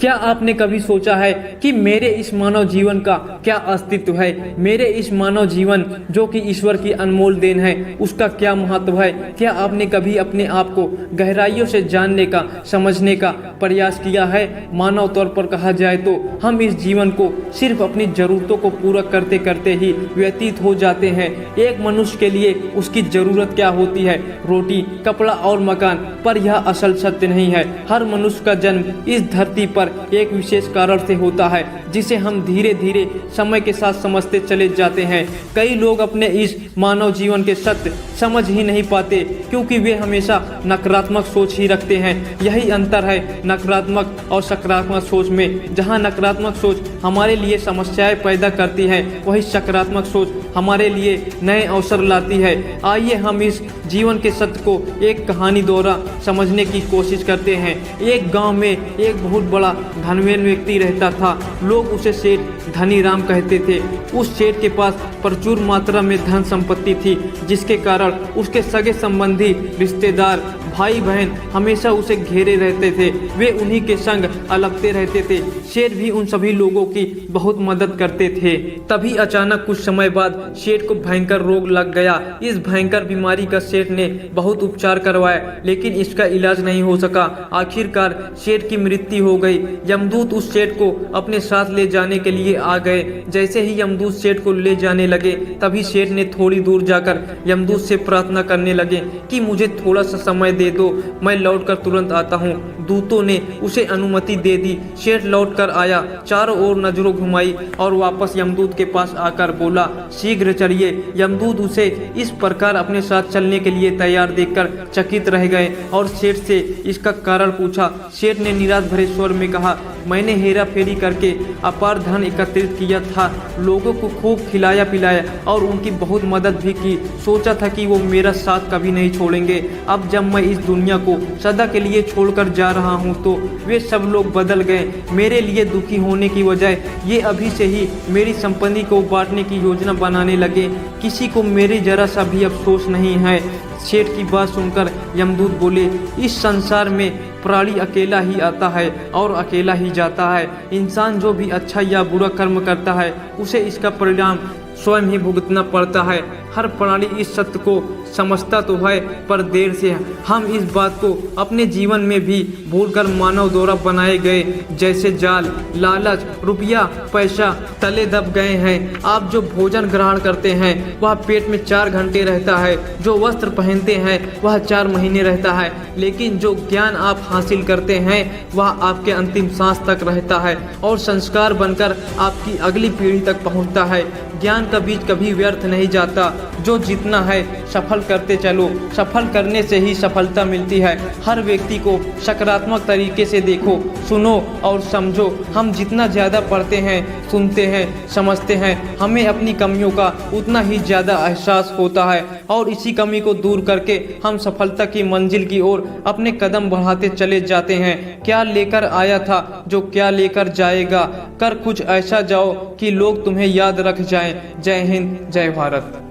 क्या आपने कभी सोचा है कि मेरे इस मानव जीवन का क्या अस्तित्व है? मेरे इस मानव जीवन जो कि ईश्वर की अनमोल देन है, उसका क्या महत्व है? क्या आपने कभी अपने आप को गहराइयों से जानने का, समझने का प्रयास किया है? मानव तौर पर कहा जाए तो हम इस जीवन को सिर्फ अपनी जरूरतों को पूरा करते करते ही व्यतीत हो जाते हैं। एक मनुष्य के लिए उसकी जरूरत क्या होती है? रोटी, कपड़ा और मकान। पर यह असल सत्य नहीं है। हर मनुष्य का जन्म इस धरती पर एक विशेष कारण से होता है, जिसे हम धीरे धीरे समय के साथ समझते चले जाते हैं। कई लोग अपने इस मानव जीवन के सत्य समझ ही नहीं पाते, क्योंकि वे हमेशा नकारात्मक सोच ही रखते हैं। यही अंतर है नकारात्मक और सकारात्मक सोच में। जहां नकारात्मक सोच हमारे लिए समस्याएं पैदा करती है, वही सकारात्मक सोच हमारे लिए नए अवसर लाती है। आइए हम इस जीवन के सत्य को एक कहानी द्वारा समझने की कोशिश करते हैं। एक गांव में एक बहुत बड़ा धनवान व्यक्ति रहता था। लोग उसे सेठ धनी राम कहते थे। उस सेठ के पास प्रचुर मात्रा में धन संपत्ति थी, जिसके कारण उसके सगे संबंधी, रिश्तेदार, भाई बहन हमेशा उसे घेरे रहते थे। वे उन्हीं के संग अलगते रहते थे। सेठ भी उन सभी लोगों की बहुत मदद करते थे। तभी अचानक कुछ समय बाद सेठ को भयंकर रोग लग गया। इस भयंकर बीमारी का सेठ ने बहुत उपचार करवाया, लेकिन इसका इलाज नहीं हो सका। आखिरकार सेठ की मृत्यु हो गई। यमदूत उस सेठ को अपने साथ ले जाने के लिए आ गए। जैसे ही यमदूत सेठ को ले जाने लगे, तभी सेठ ने थोड़ी दूर जाकर यमदूत से प्रार्थना करने लगे कि मुझे थोड़ा सा समय दे दो, मैं लौटकर तुरंत आता हूँ। दूतों ने उसे अनुमति दे दी। सेठ लौटकर आया, चारों ओर नजरों घुमाई और वापस यमदूत के पास आकर बोला, शीघ्र चलिए। यमदूत उसे इस प्रकार अपने साथ चलने के लिए तैयार देखकर चकित रह गए और सेठ से इसका कारण पूछा। सेठ ने निराश भरे स्वर में कहा, मैंने हेरा फेरी करके अपार धन एकत्रित किया था, लोगों को खूब खिलाया पिलाया और उनकी बहुत मदद भी की। सोचा था कि वो मेरा साथ कभी नहीं छोड़ेंगे। अब जब मैं इस दुनिया को सदा के लिए छोड़कर जा रहा हूँ तो वे सब लोग बदल गए। मेरे लिए दुखी होने की बजाय ये अभी से ही मेरी संपत्ति को बांटने की योजना बनाने लगे। किसी को मेरी जरा सा भी अफसोस नहीं है। सेठ की बात सुनकर यमदूत बोले, इस संसार में प्राणी अकेला ही आता है और अकेला ही जाता है। इंसान जो भी अच्छा या बुरा कर्म करता है, उसे इसका परिणाम स्वयं ही भुगतना पड़ता है। हर प्राणी इस सत्य को समझता तो है, पर देर से। हम इस बात को अपने जीवन में भी भूलकर मानव द्वारा बनाए गए जैसे जाल, लालच, रुपया, पैसा तले दब गए हैं। आप जो भोजन ग्रहण करते हैं वह पेट में 4 घंटे रहता है, जो वस्त्र पहनते हैं वह 4 महीने रहता है, लेकिन जो ज्ञान आप हासिल करते हैं वह आपके अंतिम सांस तक रहता है और संस्कार बनकर आपकी अगली पीढ़ी तक पहुंचता है। ज्ञान का बीज कभी व्यर्थ नहीं जाता। जो जितना है सफल करते चलो, सफल करने से ही सफलता मिलती है। हर व्यक्ति को सकारात्मक तरीके से देखो, सुनो और समझो। हम जितना ज़्यादा पढ़ते हैं, सुनते हैं, समझते हैं, हमें अपनी कमियों का उतना ही ज़्यादा एहसास होता है और इसी कमी को दूर करके हम सफलता की मंजिल की ओर अपने कदम बढ़ाते चले जाते हैं। क्या लेकर आया था जो क्या लेकर जाएगा। कर कुछ ऐसा जाओ कि लोग तुम्हें याद रख जाएं। जय हिंद, जय भारत।